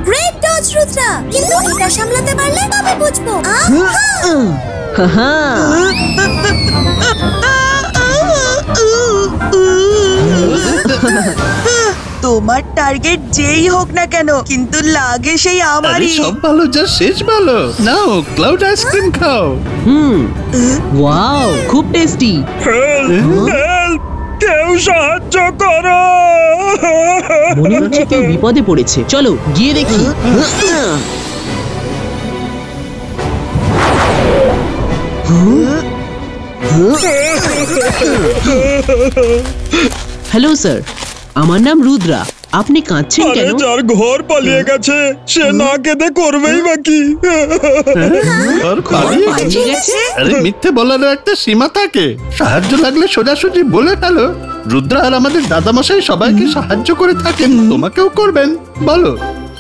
Great dodge Rudra, কিন্তু এটা সামলাতে পারলে তবে বুঝবো। তোমার টার্গেট যেই হোক না কেন, কিন্তু লাগে সেই আমারই। সব ভালো যা শেষ ভালো। নাও ক্লাউড আইসক্রিম খাও। ওয়াও, খুব টেস্টি। কেউ সাহায্য করো, মনে হচ্ছে কেউ বিপদে পড়েছে। চলো গিয়ে দেখি। হ্যালো স্যার, আমার নাম রুদ্রা। আপনি কাঁদছেন কেন? যার ঘর পালিয়ে গেছে সে না কেঁদে করবেই বাকি। আরে মিথ্যে বলার একটা সীমা থাকে। সাহায্য লাগলে সোজাসুজি বলে ফেলো। রুদ্রা আর আমাদের দাদামশাই সবাইকে সাহায্য করে থাকেন, তোমাকেও করবেন। বলো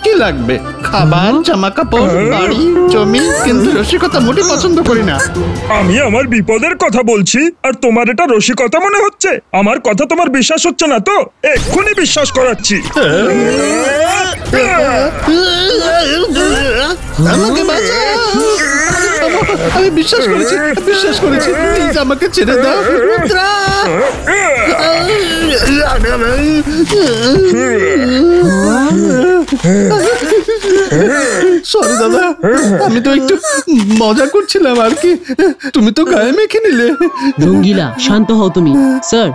কি লাগবে? খাবার, জামা কাপড়, বাড়ি, জমি। কিন্তু রসিকতা মোটে পছন্দ করি না। আমি আমার বিপদের কথা বলছি আর তোমার এটা রসিকতা মনে হচ্ছে? আমার কথা তোমার বিশ্বাস হচ্ছে না তো? এক্ষুনি বিশ্বাস করাচ্ছি। আমাকে বাঁচাও। আমি বিশ্বাস করেছি, বিশ্বাস করেছি। প্লিজ আমাকে ছেড়ে দাও রুদ্রা। সরি দাদা, আমি তো একটু মজা করছিলাম আর কি। তুমি তো গায়ে মেখে নিলে। রঙ্গিলা, শান্ত হও তুমি। স্যার,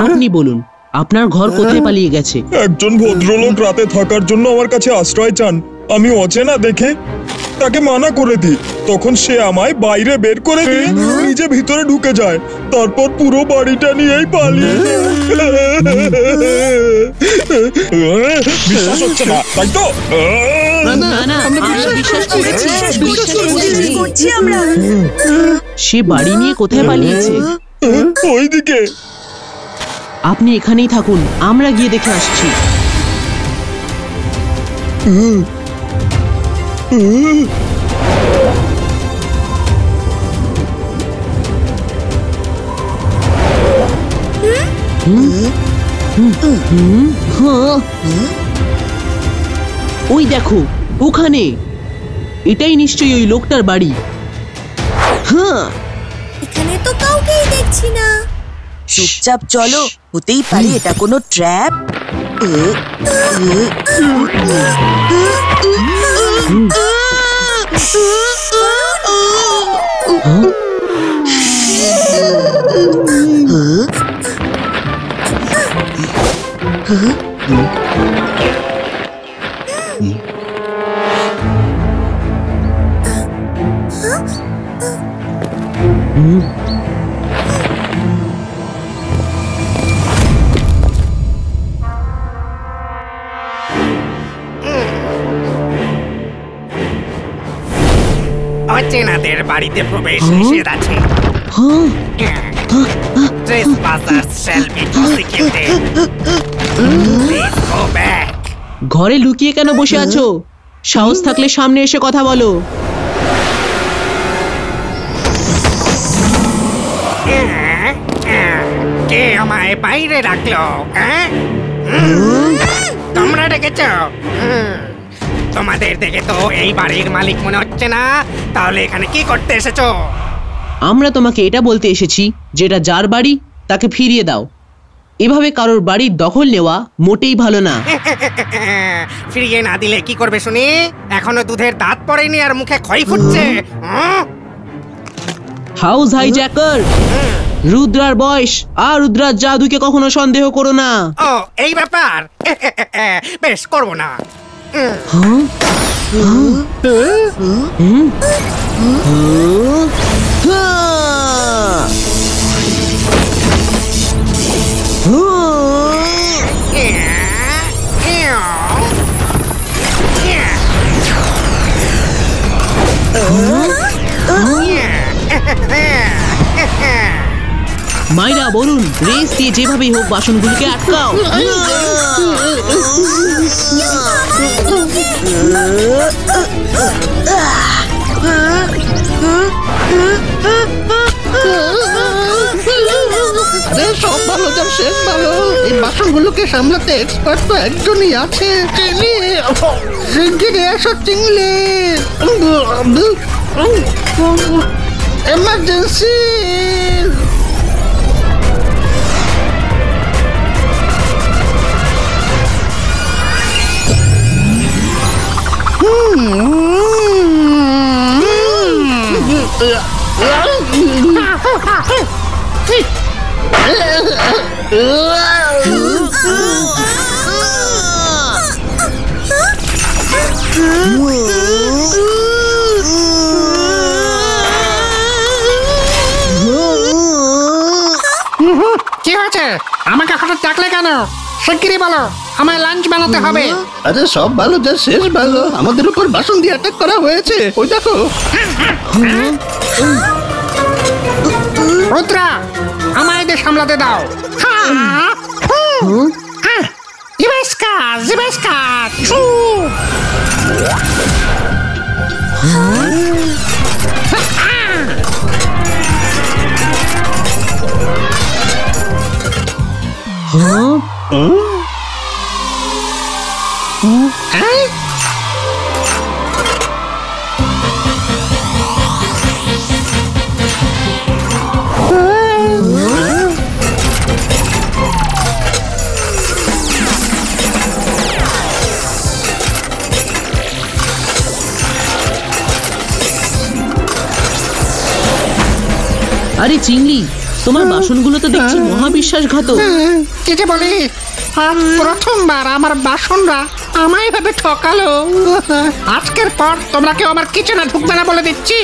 আপনি বলুন, আপনার ঘর কোথায় পালিয়ে গেছে? একজন ভদ্রলোক রাতে থাকার জন্য আমার কাছে আশ্রয় চান। আমি অচেনা দেখে তাকে মানা করে দিই। তখন সে আমায় বাইরে বের করে দিয়ে নিজে ভিতরে ঢুকে যায়। তারপর পুরো বাড়িটা নিয়েই পালিয়ে। বিশ্বাস হচ্ছে না তাই তো? সে বাড়ি নিয়ে কোথায় পালিয়েছে? ওইদিকে। আপনি এখানেই থাকুন, আমরা গিয়ে দেখে আসছি। ওই দেখো ওখানে, এটাই নিশ্চয়ই ওই লোকটার বাড়ি। হ্যাঁ, এখানে তো কাউকেই দেখছি না। চুপচাপ চলো, হতেই পারে এটা কোনো ট্র্যাপ। অচেনাদের বাড়িতে প্রবেশ নিষেধ আছে। Trespassers shall be prosecuted. Please go back. ঘরে লুকিয়ে কেন বসে আছো? সাহস থাকলে সামনে এসে কথা বলো। কে আমায় বাইরে রাখলো? তোমরা ডেকেছ? তোমাদের দেখে তো এই বাড়ির মালিক মনে হচ্ছে না। তাহলে এখানে কি করতে এসেছো? আমরা তোমাকে এটা বলতে এসেছি, যেটা যার বাড়ি তাকে ফিরিয়ে দাও। এভাবে কারোর বাড়ির দখল নেওয়া মোটেই ভালো না। ফিরিয়ে না দিলে কি করবে শুনি? এখনো দুধের দাঁত পড়েনি আর মুখে খই ফুটছে। হাউস হাইজ্যাকার, রুদ্রার বয়স আর রুদ্রার জাদুকে কখনো সন্দেহ করো না। ও এই ব্যাপার, বেশ করবো না। মাইরা বলুন, রেস দিয়ে যেভাবেই হোক বাসনগুলোকে আটকাও। আরে সব ভালো যার শেষ ভালো। এই বাসনগুলোকে সামলাতে এক্সপার্ট তো একজনই আছে। শিগগিরই এসো চিংলি। এমার্জেন্সি। কি হয়েছে? আমাকে হঠাৎ ডাকলে কেন? শিগগিরই বলো, আমায় লাঞ্চ বানাতে হবে। আরে সব ভালো যার শেষ ভালো। আমাদের উপর বাসন দিয়ে অ্যাটাক করা হয়েছে, ওই দেখো। রুদ্রা, আমায় এদের সামলাতে দাও। আরে চিংড়ি, তোমার বাসনগুলো তো দেখছি মহাবিশ্বাসঘাতক। কি যে বলি, আজ প্রথমবার আমার বাসনরা আমায় ভাবে ঠকালো। আজকের পর তোমরা কেউ আমার কিচেনে ঢুকবে না বলে দিচ্ছি।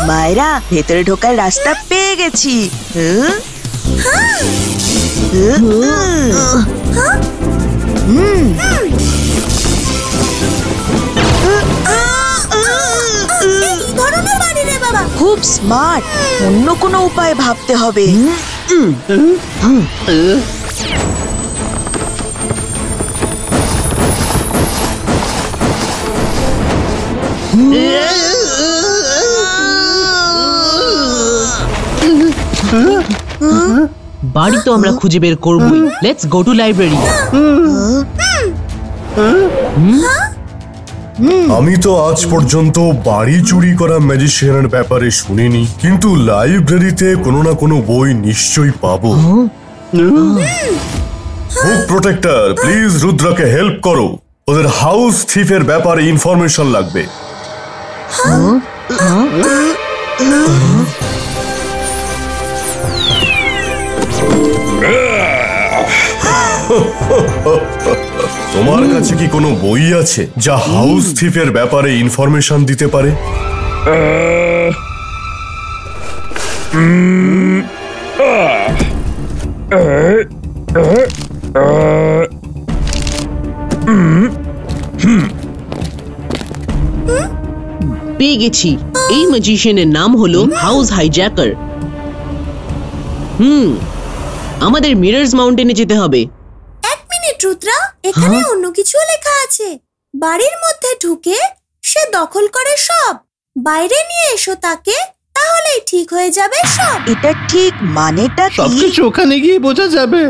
মায়েরা, ভেতরে ঢোকার রাস্তা পেয়ে গেছি। খুব স্মার্ট, অন্য কোনো উপায় ভাবতে হবে। বাড়ি তো আমরা খুঁজে বের করবই। Let's go to library. আমি তো আজ পর্যন্ত বাড়ি চুরি করা ম্যাজিশিয়ানের ব্যাপারে শুনিনি, কিন্তু লাইব্রেরিতে কোনো না কোনো বই নিশ্চয়ই পাবো। বুক প্রোটেক্টর, প্লিজ রুদ্রকে হেল্প করো। ওদের হাউস থিফের ব্যাপারে ইনফরমেশন লাগবে। তোমার কাছে কি কোনো বই আছে যা হাউস থিফের ব্যাপারে ইনফরমেশন দিতে পারে? পেয়ে গেছি। এই ম্যাজিশিয়ানের নাম হলো হাউস হাইজ্যাকার। আমাদের মিরর্স মাউন্টেনে যেতে হবে। এক মিনিট রুদ্রা, এখানে অন্য কিছু লেখা আছে। বাড়ির মধ্যে ঢুকে সে দখল করে সব, বাইরে নিয়ে এসো তাকে, তাহলেই ঠিক হয়ে যাবে সব। এটা ঠিক মানেটা কি? সবকিছু ওখানে গিয়ে বোঝা যাবে।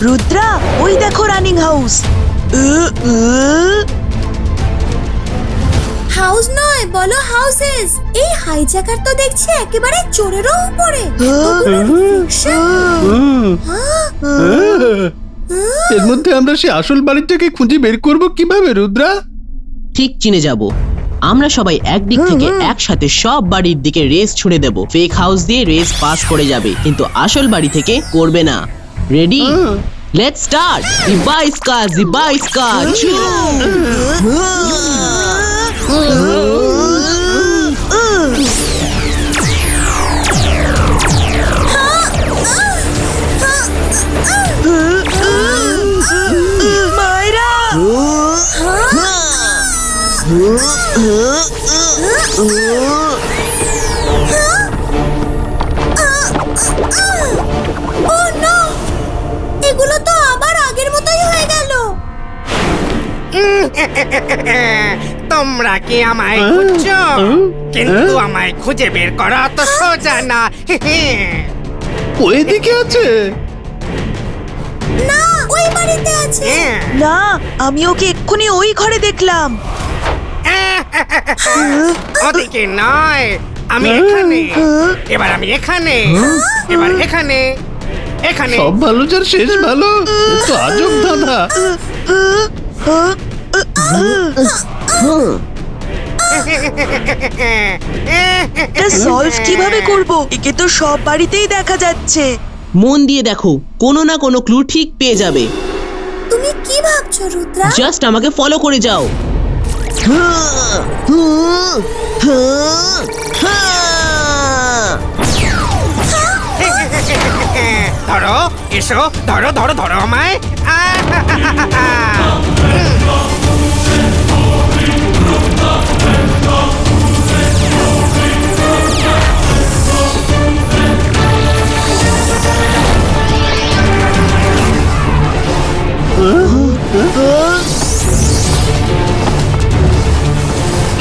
রুদ্রা, ওই দেখো রানিং হাউস। হাউস নয়, বলো হাউসেস। এই হাইজ্যাকার তো দেখছি একেবারে চোরেরও উপরে। এর মধ্যে আমরা সেই আসল বাড়িটাকে খুঁজে বের করব কিভাবে রুদ্রা? ঠিক চিনে যাব। আমরা সবাই একদিক থেকে একসাথে সব বাড়ির দিকে রেস ছুড়ে দেব। ফেক হাউস দিয়ে রেস পাস করে যাবে, কিন্তু আসল বাড়ি থেকে করবে না। রেডি? Let's start. জিবাইস্কা জিবাইস্কা চু। মায়েরা, এগুলো তো আবার আগের মতোই হয়ে গেল। তোমরা কি আমায় খুঁজছো? কিন্তু আমায় খুঁজে বের করা তো সোজা না। ওইদিকে আছে না, ওই বাড়িতে আছে। না, আমি ওকে এক্ষুনি ওই ঘরে দেখলাম। ওদিকে নয়, আমি এখানে। এবার আমি এখানে, এবার এখানে, এখানে। সব ভালো যার শেষ ভালো। তো আজব দাদা। এটা সলভ কিভাবে করব? একে তো সব বাড়িতেই দেখা যাচ্ছে। মন দিয়ে দেখো, কোনো না কোনো ক্লু ঠিক পেয়ে যাবে। তুমি কি ভাবছো রুদ্রা? জাস্ট আমাকে ফলো করে যাও। ধরো, এসো, ধরো ধরো ধরো আমায়।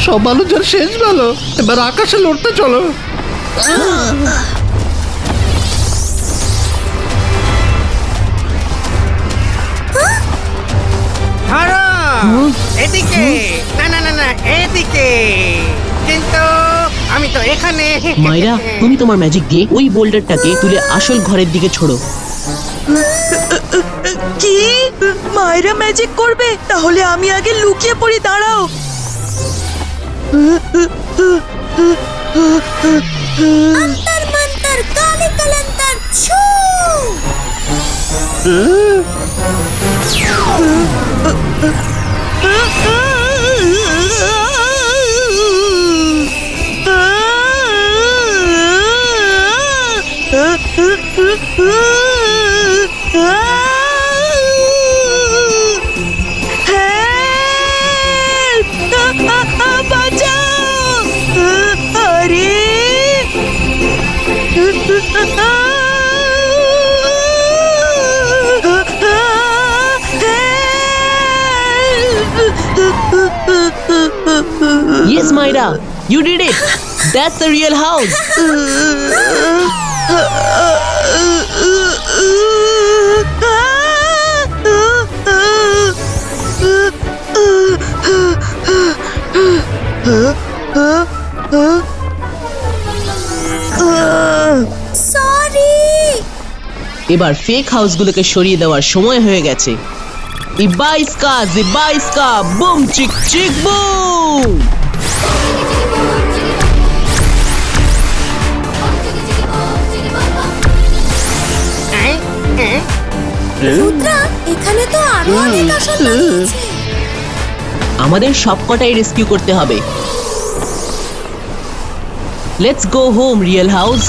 সব ভালো যার শেষ ভালো। এবার আকাশে লড়তে চলো। ধরো, এদিকে। না না না না, এদিকে। কিন্তু আমি তো এখানে। মাইরা, তুমি তোমার ম্যাজিক দিয়ে ওই বোল্ডারটাকে তুলে আসল ঘরের দিকে ছোড়ো। কি? মায়েরা ম্যাজিক করবে? তাহলে আমি আগে লুকিয়ে পড়ি। দাঁড়াও। অন্তর মন্তর কালে কলন্তর ছু। Yes, Myra, you did it. That's the real house. Sorry. এবার ফেক হাউসগুলোকে সরিয়ে দেওয়ার সময় হয়ে গেছে। ইবাইস্কা জিবাইস্কা বুম চিক চিক বুম। রুদ্রা, এখানে তো আরো অনেক আসল বাড়ি আছে। আমাদের সবকটাই রেস্কিউ করতে হবে। Let's go home real house.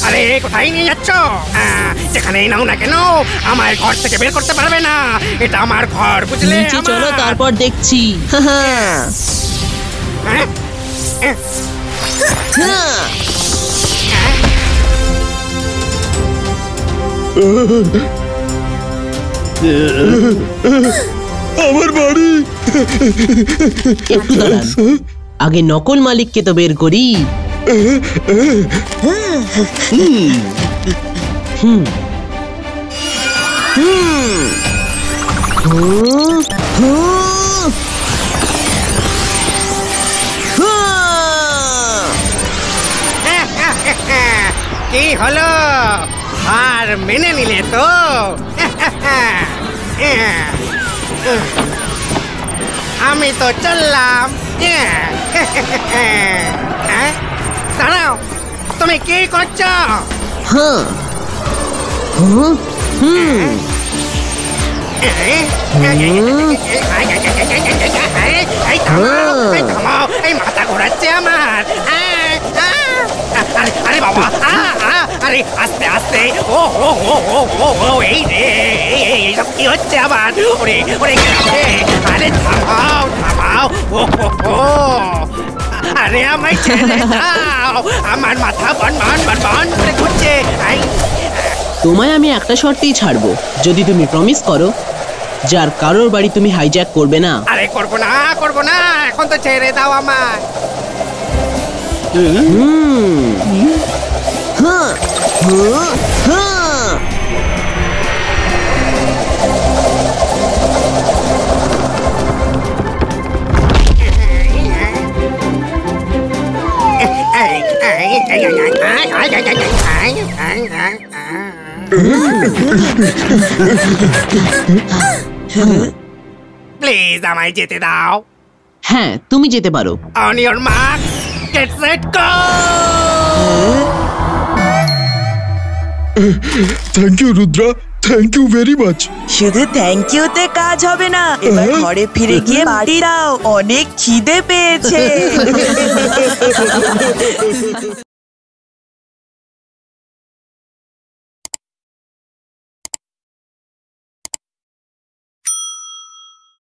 আরে কোথায় নিয়ে যাচ্ছ? যেখানেই নাও না কেন আমার ঘর থেকে বের করতে পারবে না। এটা আমার ঘর, বুঝলে? নিচে চলো, তারপর দেখছি। আমার বাড়ি। একটু দাঁড়ান, আগে নকল মালিককে তো বের করি। কি হলো, হার মেনে নিলে তো? আমি তো চললাম। দাঁড়াও, তুমি কি করছো? এই মাথা ঘোরাচ্ছে আমার। আরে বাবা, আরে আস্তে আস্তে। ও ও ও ও ও ও এই রে, এইসব কি হচ্ছে আবার? ওরে ওরে, আরে থামাও থামাও। ও হো হো, আরে আমায় ছেড়ে দাও, আমার মাথা বন বন বন বন করে ঘুরছে। তোমায় আমি একটা শর্তেই ছাড়বো, যদি তুমি প্রমিস করো যার কারোর বাড়ি তুমি হাইজ্যাক করবে না। আরে করবো না, করবো না, এখন তো ছেড়ে দাও আমায়। প্লিজ আমায় যেতে দাও। হ্যাঁ, তুমি যেতে পারো। On your mark, get set, go! Thank you Rudra, thank you very much. শুধু থ্যাংক ইউতে কাজ হবে না, এবার ঘরে ফিরে গিয়ে বাড়ি দাও, অনেক খিদে পেয়েছে।